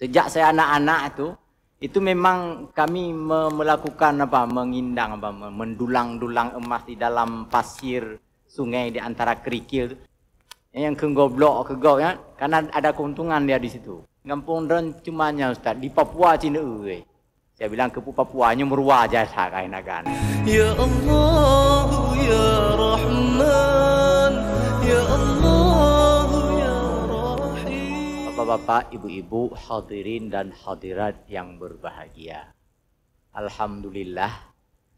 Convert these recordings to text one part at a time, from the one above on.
Sejak saya anak-anak itu memang kami melakukan mengindang mendulang-dulang emas di dalam pasir sungai di antara kerikil. Yang kegoblok ya, karena ada keuntungan dia di situ. Kampung dan cumanya Ustaz di Papua Cina. Saya bilang ke Papuanya merua jasa kain nagan. Ya Allah ya Rahman, ya Allah ya Rahim. Bapak-bapak, ibu-ibu, hadirin dan hadirat yang berbahagia. Alhamdulillah,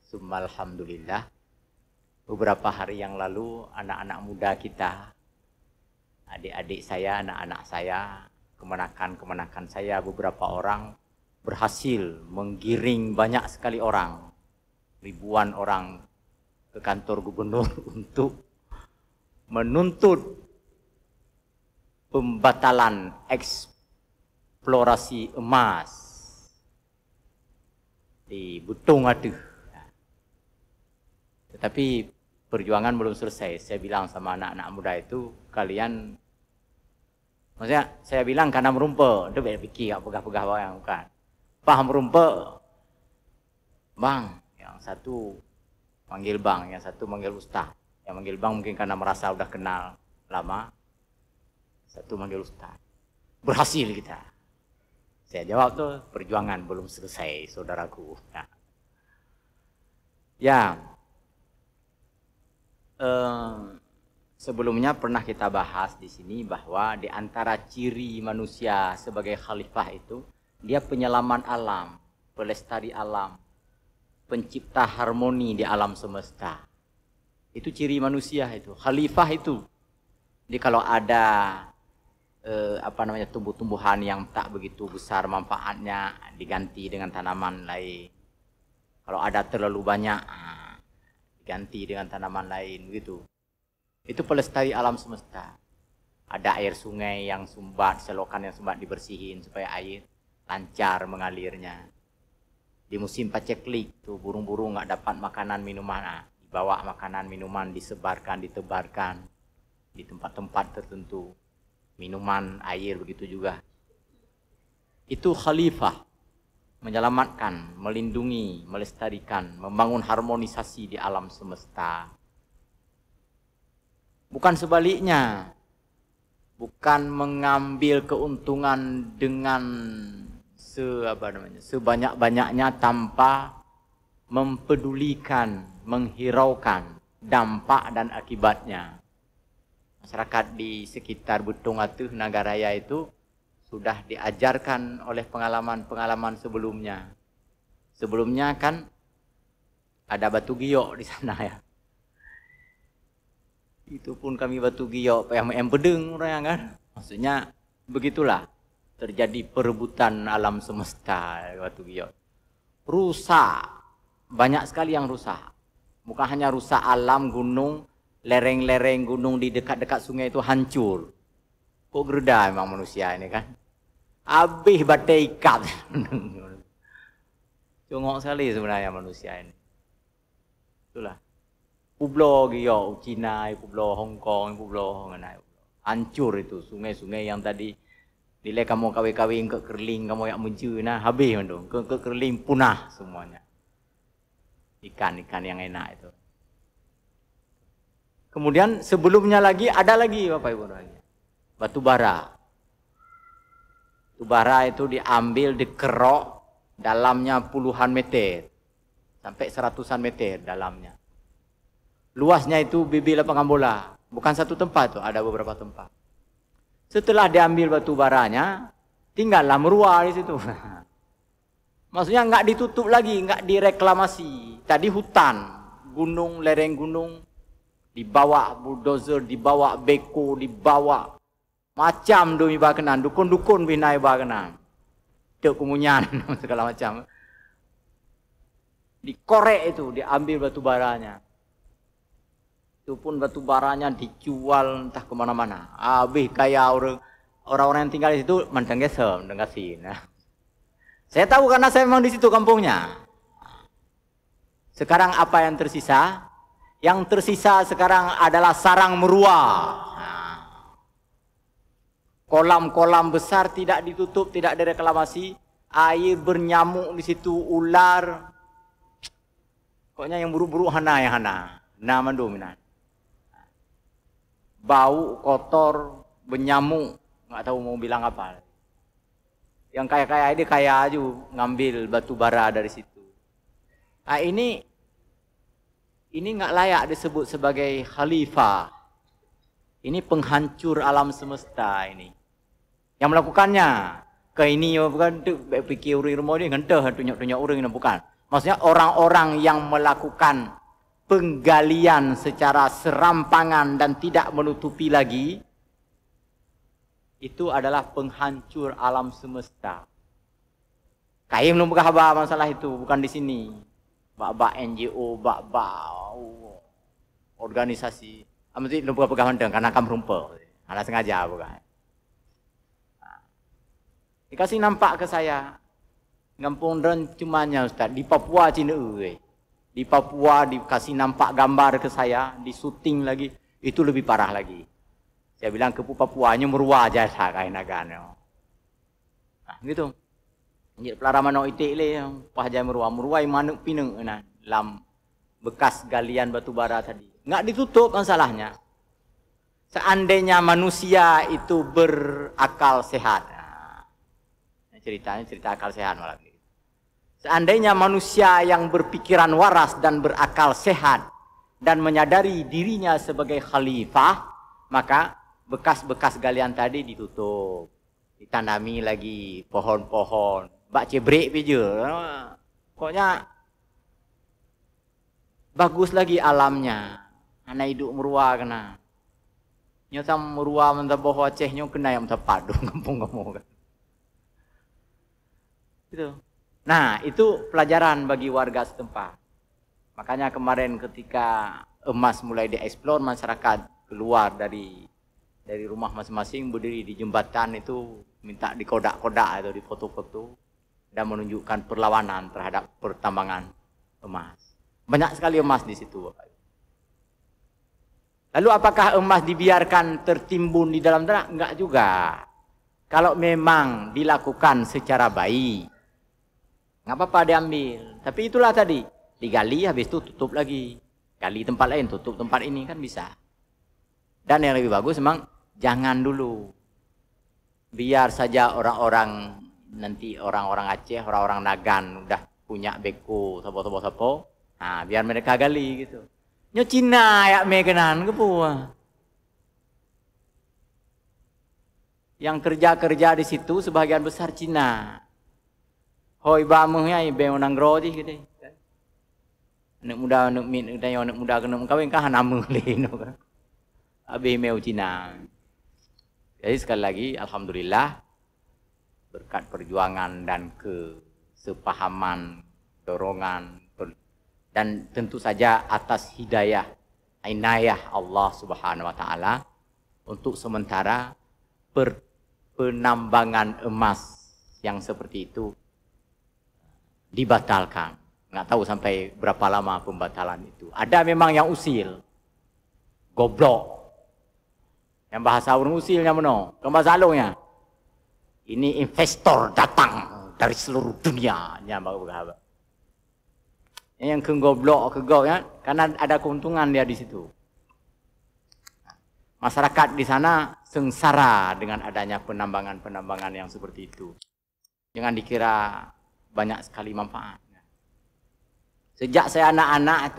summa alhamdulillah. Beberapa hari yang lalu anak-anak muda kita, adik-adik saya, anak-anak saya, kemenakan-kemenakan saya, beberapa orang berhasil menggiring banyak sekali orang, ribuan orang ke kantor gubernur untuk menuntut pembatalan eksplorasi emas di Butung Atuh. Tetapi perjuangan belum selesai. Saya bilang sama anak-anak muda itu, kalian, maksudnya saya bilang karena merumpah, itu banyak fikir, pegah-pegah yang bukan. Paham rumpah, bang, yang satu manggil bang, yang satu manggil ustaz. Yang manggil bang mungkin karena merasa udah kenal lama, satu manggil ustaz. Berhasil kita. Saya jawab tuh, perjuangan belum selesai, saudaraku. Ya, sebelumnya pernah kita bahas di sini bahwa di antara ciri manusia sebagai khalifah itu, dia penyelaman alam, pelestari alam, pencipta harmoni di alam semesta. Itu ciri manusia itu, khalifah itu. Jadi kalau ada tumbuh-tumbuhan yang tak begitu besar manfaatnya, diganti dengan tanaman lain. Kalau ada terlalu banyak, diganti dengan tanaman lain, begitu. Itu pelestari alam semesta. Ada air sungai yang sumbat, selokan yang sumbat dibersihin supaya air lancar mengalirnya. Di musim paceklik tuh burung-burung nggak dapat makanan minuman, dibawa makanan minuman disebarkan, ditebarkan di tempat-tempat tertentu. Minuman, air begitu juga. Itu khalifah, menyelamatkan, melindungi, melestarikan, membangun harmonisasi di alam semesta. Bukan sebaliknya. Bukan mengambil keuntungan dengan sebanyak-banyaknya tanpa mempedulikan, menghiraukan dampak dan akibatnya. Masyarakat di sekitar Butung Atuh, Nagaraya itu sudah diajarkan oleh pengalaman-pengalaman sebelumnya. Sebelumnya kan ada batu giyok di sana ya. Itu pun kami batu giyok, yang pedeng orang kan. Maksudnya begitulah. Terjadi perebutan alam semesta batu giyok. Rusak. Banyak sekali yang rusak. Bukan hanya rusak alam, gunung, lereng-lereng gunung di dekat-dekat sungai itu hancur. Kok gerda memang manusia ini kan. Habis batai ikat. Congok sekali sebenarnya manusia ini. Itulah. Pulau giyok, Cina, pulau Hong Kong, pulau hancur itu sungai-sungai yang tadi nilai kamu kawin-kawin ke kerling kamu yang muncul nah habis itu ke kerling punah semuanya. Ikan-ikan yang enak itu. Kemudian sebelumnya lagi ada lagi Bapak Ibu lagi. Batu bara. Batu bara itu diambil dikerok dalamnya puluhan meter sampai 100-an meter dalamnya. Luasnya itu bibi lapangan bola. Bukan satu tempat tuh, ada beberapa tempat. Setelah diambil batu baranya, tinggallah merua di situ. Maksudnya nggak ditutup lagi, nggak direklamasi. Tadi hutan, gunung, lereng gunung, dibawa bulldozer, dibawa beko, dibawa macam demi bakenan, dukun-dukun binai bakenan. Dek kumunyan, segala macam. Dikorek itu, diambil batu baranya. Itu pun batu baranya dijual entah kemana-mana. Habis kayak orang-orang yang tinggal di situ mandang gesem, mandang kasih. Nah. Saya tahu karena saya memang di situ kampungnya. Sekarang apa yang tersisa? Yang tersisa sekarang adalah sarang merua. Nah. Kolam-kolam besar tidak ditutup, tidak direklamasi, air bernyamuk di situ, ular. Pokoknya yang buruk-buruk hana yang hana. Nah mandominan. Bau, kotor, bernyamuk, nggak tahu mau bilang apa. Yang kaya-kaya ini kaya aja ngambil batu bara dari situ. Nah ini nggak layak disebut sebagai khalifah. Ini penghancur alam semesta ini. Yang melakukannya ke ini bukan fikir orang rumah ni ngentah tunjuk-tunjuk orang ini bukan. Maksudnya orang-orang yang melakukan penggalian secara serampangan dan tidak menutupi lagi, itu adalah penghancur alam semesta. Kaim belum buka khabar masalah itu, bukan di sini. Bak-bak NGO, bak-bak organisasi. Mesti belum buka pegang handeng karena akan merumpah. Karena sengaja bukan. Dikasih nampak ke saya. Ngampung dan cumanya Ustaz. Di Papua Cina. Di Papua dikasih nampak gambar ke saya. Di syuting lagi. Itu lebih parah lagi. Saya bilang ke Papuanya meruah jasa kain nagan. Nah gitu. Jadi pelaraman no itik le. Pahjai meruah. Meruah manuk pineng. Dalam bekas galian batu bara tadi. Nggak ditutup masalahnya. Seandainya manusia itu berakal sehat. Ceritanya cerita akal sehat malam ini. Seandainya manusia yang berpikiran waras dan berakal sehat dan menyadari dirinya sebagai khalifah, maka bekas-bekas galian tadi ditutup, ditanami lagi pohon-pohon, bak cebrek je. Pokoknya bagus lagi alamnya. Anak hidup meruah kena. Nyata meruah mentah boh Acehnya kena yang tepat dong kampung-kampung kan. Gitu. Nah, itu pelajaran bagi warga setempat. Makanya kemarin ketika emas mulai dieksplor, masyarakat keluar dari rumah masing-masing, berdiri di jembatan itu, minta dikodak-kodak atau difoto-foto dan menunjukkan perlawanan terhadap pertambangan emas. Banyak sekali emas di situ, Bapak. Lalu apakah emas dibiarkan tertimbun di dalam tanah? Enggak juga. Kalau memang dilakukan secara baik, nggak apa-apa diambil. Tapi itulah tadi, digali habis itu tutup lagi. Gali tempat lain, tutup tempat ini kan bisa. Dan yang lebih bagus memang jangan dulu. Biar saja orang-orang nanti orang-orang Aceh, orang-orang Nagan udah punya beko, sapo. Nah, biar mereka gali gitu. Nyo Cina ya mekenan ke puah. Yang kerja-kerja di situ sebagian besar Cina. Hoi bamuhnya ibe menang groji gitu. Anak muda anak min anak muda kena kawin kah nama leno kan. Abi meu Cina. Jadi sekali lagi alhamdulillah berkat perjuangan dan kesepahaman, dorongan dan tentu saja atas hidayah inayah Allah Subhanahu wa taala untuk sementara penambangan emas yang seperti itu dibatalkan. Nggak tahu sampai berapa lama pembatalan itu. Ada memang yang usil. Goblok. Yang bahasa orang usilnya mana? Kan bahasa alungnya. Ini investor datang dari seluruh dunia. Yang kegoblok ya, karena ada keuntungan dia di situ. Masyarakat di sana sengsara dengan adanya penambangan-penambangan yang seperti itu. Jangan dikira banyak sekali manfaat. Sejak saya anak-anak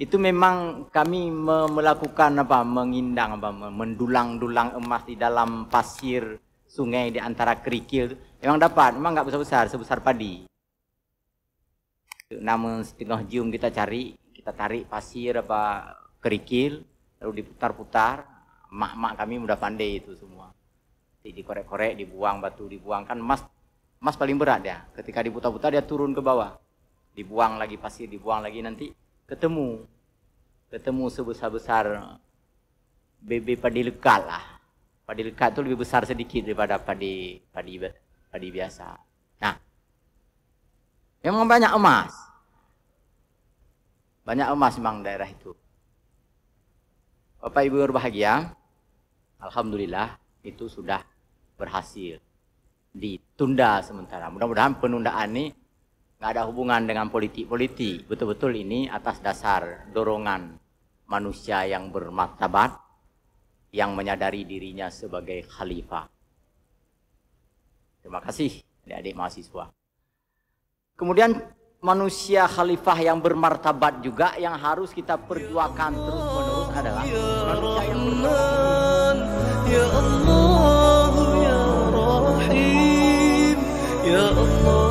itu memang kami melakukan mengindang mendulang-dulang emas di dalam pasir sungai di antara kerikil. Memang dapat, memang nggak besar-besar, sebesar padi. Nama setengah jam kita cari, kita tarik pasir kerikil, lalu diputar-putar. Mak-mak kami udah pandai itu semua. Dikorek-korek, dibuang batu, dibuang kan emas paling berat ya. Ketika diputar-putar dia turun ke bawah. Dibuang lagi pasir, dibuang lagi nanti ketemu sebesar-besar bebek padi lekat lah. Padi lekat itu lebih besar sedikit daripada padi biasa. Nah, memang banyak emas. Banyak emas memang daerah itu. Bapak Ibu berbahagia, alhamdulillah itu sudah berhasil. Ditunda sementara. Mudah-mudahan penundaan ini nggak ada hubungan dengan politik-politik. Betul-betul ini atas dasar dorongan manusia yang bermartabat, yang menyadari dirinya sebagai khalifah. Terima kasih adik-adik mahasiswa. Kemudian manusia khalifah yang bermartabat juga yang harus kita perjuangkan terus-menerus adalah manusia yang bermartabat. Ya Allah, Ya Rahim, Ya Allah.